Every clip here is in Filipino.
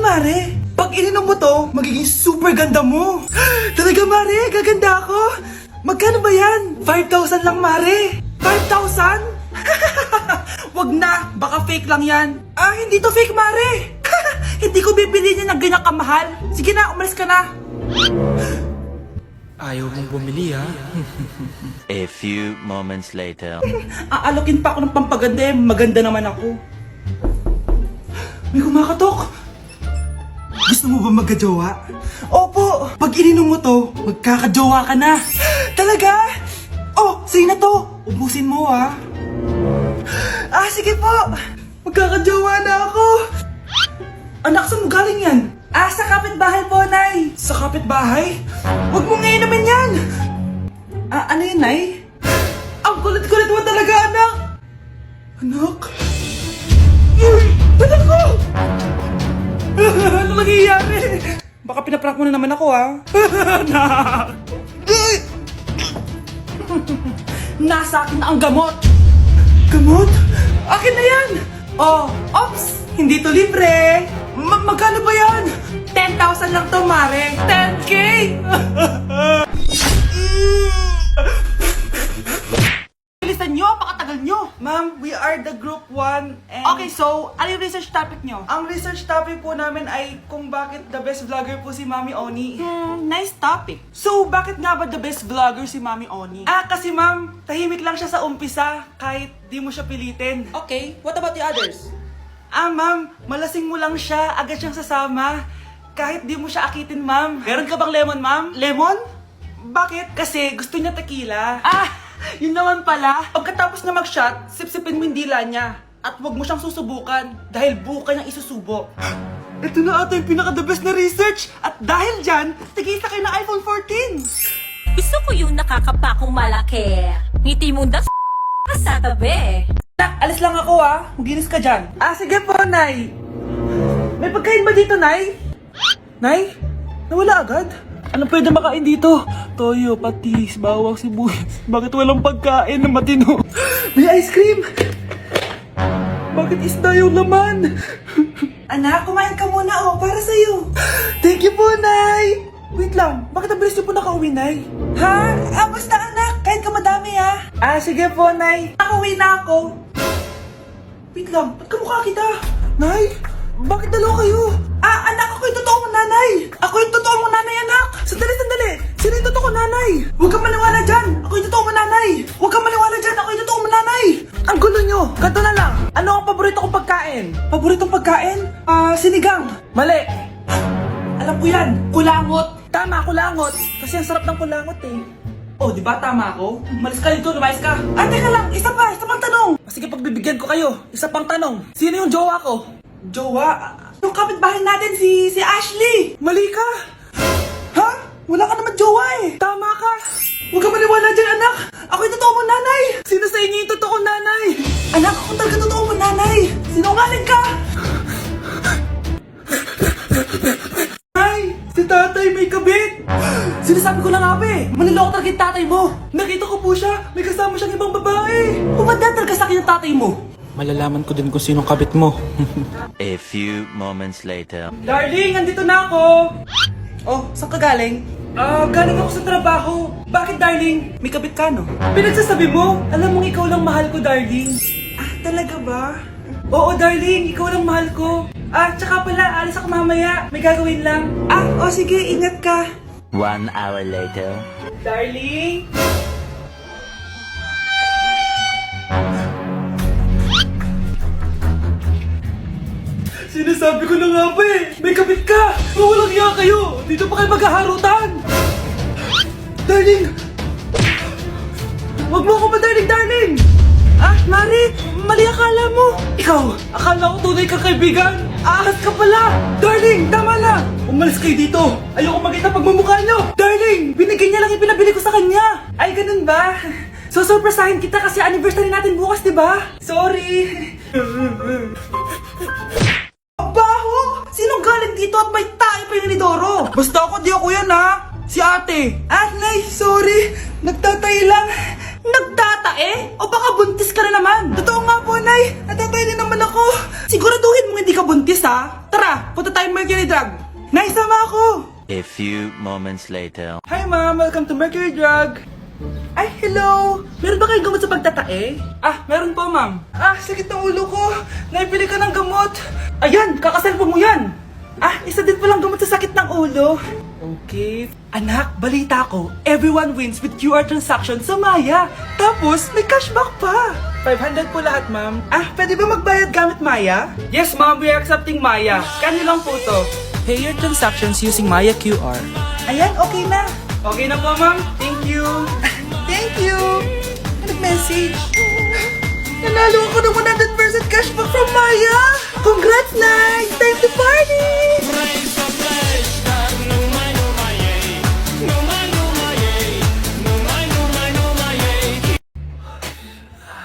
Mare. Pag ininom mo to, magiging super ganda mo. Talaga, Mare? Gaganda ako? Magkano ba yan? 5,000 lang, Mare. 5,000? Wag na, baka fake lang yan. Hindi to fake, Mare. Hindi ko bibili niya ng ganyan kamahal. Sige na, umalis ka na. Ayaw mong bumili, ha? A few moments later. Aalokin pa ako ng pampaganda, maganda naman ako. May kumakatok. Gusto mo ba magkajowa? Opo! Pag ininom mo to, magkakajowa ka na. Talaga? Oh, sige na to. Ubusin mo, ha? Sige po. Magkakajowa na ako. Anak, saan mo galing yan? Sa kapitbahay po, Nay. Sa kapitbahay? Huwag mong inumin yan. Ano yun, Nay? Ang kulit-kulit mo talaga, anak. Anak? Anak ko! Ano nangyayari? Baka pinaprank mo na naman ako, ha? Anak! Nasa akin na ang gamot! Gamot? Akin na yan! Ops! Hindi to libre! Magkano ba yan? 10,000 lang to, Mare! 10K! Bilisan nyo, pakatagal nyo! Ma'am, we are the group 1 and... Okay, so, ano yung research topic nyo? Ang research topic po namin ay kung bakit the best vlogger po si Mami Oni. Nice topic. So, bakit nga ba the best vlogger si Mami Oni? Kasi ma'am, tahimik lang siya sa umpisa kahit di mo siya pilitin. Okay, what about the others? Ma'am, malasing mo lang siya, agad siyang sasama. Kahit di mo siya akitin, ma'am. Meron ka bang lemon, ma'am? Lemon? Bakit? Kasi gusto niya tequila. Yun naman pala. Pagkatapos na mag-shot, sipsipin mo yung dila niya. At huwag mo siyang susubukan dahil buka niyang isusubo. Ito na ata yung pinaka-the best na research. At dahil dyan, tigisa kayo ng iPhone 14. Gusto ko yung nakakapakong malaki. Ngiti mo das sa tabi. Nak, alis lang ako, Maginis ka dyan. Sige po, Nay. May pagkain ba dito, Nay? Nay? Nawala agad? Anong pwede makain dito? Toyo, patis, bawang, sibuyas. Bakit walang pagkain na matino? May ice cream! Bakit isda yung laman? Anak, kumain ka muna, para sa'yo. Thank you po, Nay! Wait lang, bakit ang bilis niyo po nakauwi, Nay? Basta anak, kain ka madami, sige po, Nay. Nakauwi na ako. Wait lang, ba't kamukha kita? Nay, bakit dalawa kayo? Anak, ako yung totoo mong nanay. Ako yung totoo mong nanay, anak. Sandali. Sino yung totoo mong nanay? Huwag kang maniwala dyan. Ako yung totoo mong nanay. Huwag kang maniwala dyan. Ako yung totoo mong nanay. Ang gulo nyo. Ganto na lang. Ano ang paborito kong pagkain? Paboritong pagkain? Sinigang. Mali. Alam ko yan. Kulangot. Tama, kulangot. Kasi ang sarap ng kulangot, di ba tama ako? Malis ka dito, lumayas ka. Teka lang, isa pang tanong. Sige, pagbibigyan ko kayo. Isa pang tanong. Sino yung jowa ko? Jowa? Yung kapitbahay natin, si Ashley. Mali ka. Wala ka naman jowa Tama ka. Huwag ka maniwala dyan, anak. Ako yung totoo mong nanay. Sino sa inyo yung totoo nanay? Anak, ako talaga totoo mong nanay. Sinungaling ka. Si tatay may kabit! Sinasabi ko na nga maniloko talaga yung tatay mo! Nakita ko po siya, may kasama siyang ibang babae! Pumadya talaga sa akin yung tatay mo! Malalaman ko din kung sinong kabit mo. A few moments later. Darling, andito na ako! Saan ka galing? Galing ako sa trabaho. Bakit, darling? May kabit ka, no? Pinagsasabi mo? Alam mong ikaw lang mahal ko, darling. Talaga ba? Oo, darling, ikaw lang mahal ko. Tsaka pala, alis ako mamaya. May gagawin lang. Sige, ingat ka. 1 hour later. Darling? Sinasabi ko na nga may kabit ka! Walang iya kayo! Dito pa kayo maghaharutan! Darling! Huwag mo ako madarling, darling! Mari! Mali akala mo! Ikaw! Akala ko tunay kang kaibigan! Ahas ka pala! Darling! Tama na! Umalis kayo dito! Ayoko makita pagmumukha nyo! Darling! Binigay niya lang yung pinabili ko sa kanya! Ay, ganun ba? So, surpresahin kita kasi anniversary natin bukas, diba? Sorry! Baho! Sinong galing dito at may tae pa yung inidoro? Basta ako, di ako yan, Si ate! Nay, sorry! Nagtatay lang! Nagtatae? O baka buntis ka na naman? Totoo nga po, Nay! Natatay din naman ako! Siguraduhin mo hindi ka buntis, Tara Tara, punta tayong Mercury Drug. Nay, sama ako! A few moments later. Hi ma'am, welcome to Mercury Drug. Ay, hello! Meron ba kayong gamot sa pagtatae? Meron po ma'am. Sakit ng ulo ko. Naipili ka ng gamot. Ayan, kakasalpon mo yan. Isa din palang gamot sa sakit ng ulo. Okay. Anak, balita ko, everyone wins with QR transaction sa Maya. Tapos, may cashback pa. 500 po lahat, ma'am. Pwede ba magbayad gamit Maya? Yes, ma'am. We are accepting Maya. Kano lang po to? Pay your transactions using Maya QR. Ayan, okay na. Okay na po, ma'am. Thank you. Thank you. Nag-message. Nanalo ako ng 100% cashback from Maya. Congrats, Nay! Time to party!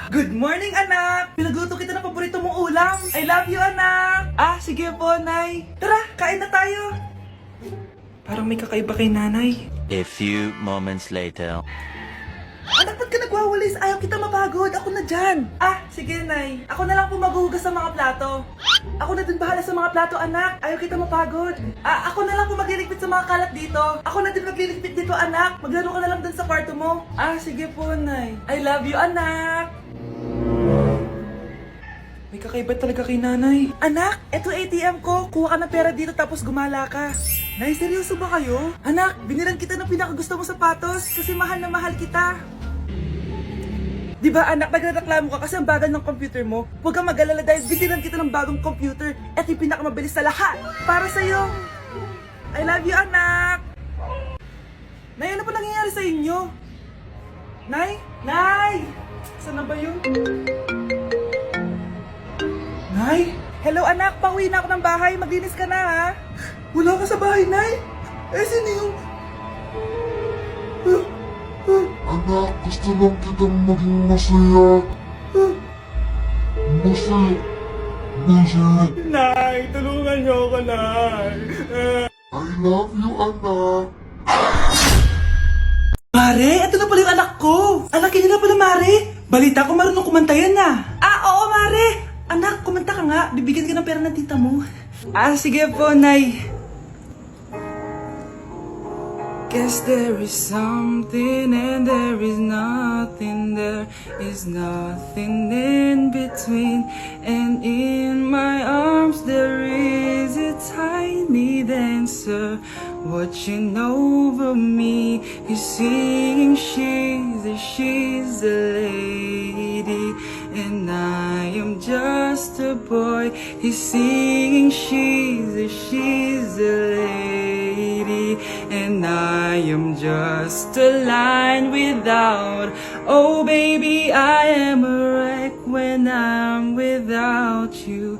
Good morning, anak! Pinagluto kita ng paborito mong ulam. I love you, anak! Sige po, Nay. Tara, kain na tayo. Parang may kakaiba kay nanay. A few moments later. Anak, ba't ka nagwawalis? Ayaw kita mapagod. Ako na dyan. Sige, Nay. Ako na lang po maghuhugas sa mga plato. Ako na din bahala sa mga plato, anak. Ayaw kita mapagod. Ako na lang po magliligpit sa mga kalat dito. Ako na din magliligpit dito, anak. Maglaro ka na lang dun sa kwarto mo. Sige po, Nay. I love you, anak. May kakaiba talaga kay nanay. Anak, eto ATM ko. Kuha ka ng pera dito tapos gumala ka. Nay, seryoso ba kayo? Anak, binilan kita ng pinakagusto mong sapatos kasi mahal na mahal kita. Di ba anak, nagreklamo ka kasi ang bagal ng computer mo? Huwag kang mag-alala dahil binilan kita ng bagong computer. Eto yung pinakamabilis sa lahat. Para sa'yo. I love you, anak. Nay, ano pa nangyayari sa inyo? Nay? Nay! Saan na ba yun? Nay? Hello anak, pauwi na ako ng bahay. Maglinis ka na ha? Wala ka sa bahay, Nay? Sino yung... Anak, gusto lang kitang maging masaya. Masaya. Nay, tulungan niyo ako, Nay. I love you, anak. Mare, ito na pala yung anak ko. Anak, yun na pala, Mare. Balita ko marunong kumanta yan na. Oo, Mare. Anak, kumanta ka nga. Bibigyan ka ng pera ng tita mo. Sige po, Nay. Guess there is something and there is nothing. There is nothing in between. And in my arms there is a tiny dancer watching over me. He's singing, she's a lady, and I am just a boy. He's singing, she's a lady, and I am just a line without. Oh baby, I am a wreck when I'm without you.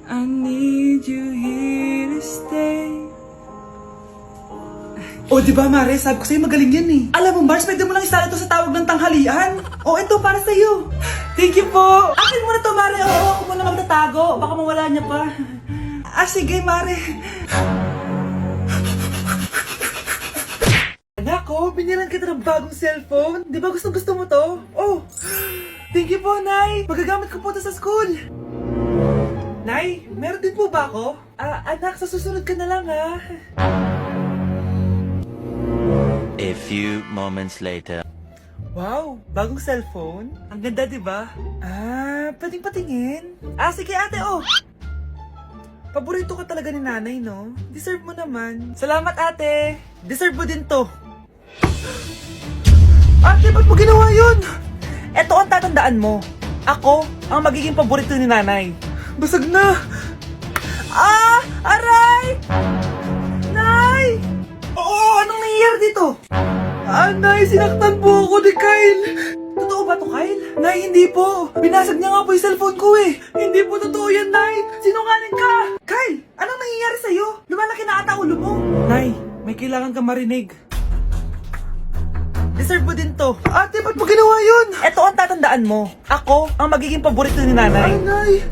I need you here to stay. Di ba, Mare? Sabi ko sa'yo magaling yan eh. Alam mo, Mars, pwede mo lang isala ito sa tawag ng tanghalian. Ito, para sa'yo. Thank you po. Akin mo na to, Mare. Ako muna magtatago. Baka mawala niya pa. Sige, Mare. Anak ko, binilan kita ng bagong cellphone. Di ba gusto mo to? Thank you po, Nay. Magagamit ko po to sa school. Nay, meron din po ba ako? Anak, sa susunod ka na lang, ha? A few moments later. Wow, bagong cellphone? Ang ganda, di ba? Pwedeng patingin? Sige ate, Paborito ka talaga ni nanay, no? Deserve mo naman. Salamat, ate. Deserve mo din to. Ate, ba't mo ginawa yun? Eto ang tatandaan mo. Ako ang magiging paborito ni nanay. Basag na. Aray! Nay! Anong nangyayari dito? Nay, sinaktan po ako ni Kyle. Totoo ba to, Kyle? Nay, hindi po. Binasag niya nga po yung cellphone ko eh. Hindi po totoo yan, Nay. Sinungaling ka. Kyle, anong nangyayari sa'yo? Lumalaki na ata ulo mo. Nay, may kailangan kang marinig. Deserve mo din to. Ate, ba't mo ginawa yun? Eto ang tatandaan mo. Ako ang magiging paborito ni nanay. Nay.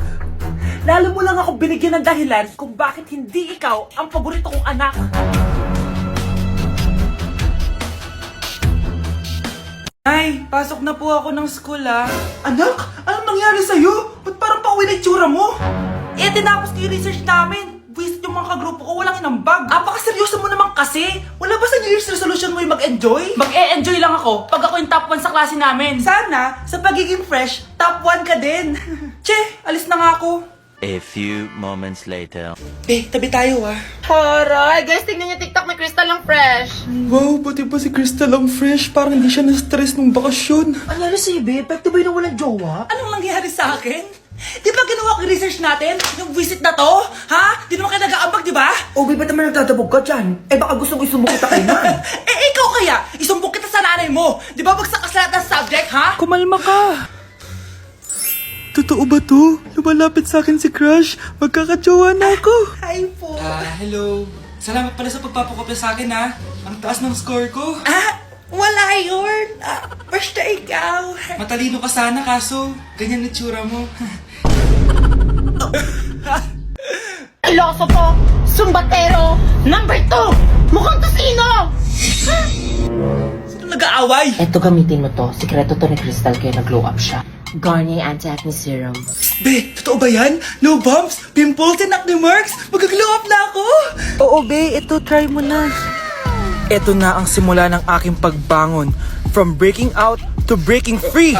Lalo mo lang ako binigyan ng dahilan kung bakit hindi ikaw ang paborito kong anak. Nay, pasok na po ako ng school Anak, anong nangyari sa'yo? Ba't parang pauwi na itsura mo? Tinapos ko yung research namin. yung mga kagrupo ko walang inambag. Apakaseryoso mo naman kasi. Wala ba sa New Year's resolution mo yung mag-enjoy? Mag-e-enjoy lang ako pag ako yung top 1 sa klase namin. Sana, sa pagiging fresh, top 1 ka din. Che, alis na nga ako. A few moments later. Tabi tayo ah. Horay! Guys, tignan niyo TikTok ni Crystal lang fresh. Wow, pati ba si Crystal ang fresh? Parang hindi siya na-stress nung bakasyon. Ano sa'yo, babe? Pwede ba yung walang jowa? Anong nangyari sa akin? Di ba ginawa ko yung research natin? Yung visit na to? Ha? Di naman kayo nag-aambag, di ba? O, babe, ba't naman nagtatabog ka dyan? Eh, baka gusto mo isumbong kita kay man. Ikaw kaya? Isumbong kita sa nanay mo. Di ba bagsak ka sa lahat ng subject, ha? Kumalma ka. Totoo ba to? Lumalapit sa akin si Crush. Magkakajowa na ako. Hi po. Hello. Salamat pala sa pagpapakopya sa akin, ha? Ang taas ng score ko. Wala yun. Basta ikaw. Matalino ka sana, kaso ganyan na tsura mo. Iloso to! Sumbatero! Number 2! Mukhang tosino! Sino nag-aaway? Eto, gamitin mo to. Sikreto to ni Crystal kaya nag-glow up siya. Garnier Anti-Acne Serum. Be, totoo ba yan? No bumps, pimples, and acne marks? Mag-glow up na ako! Oo, be. Ito, try mo na. Ito na ang simula ng aking pagbangon. From breaking out to breaking free.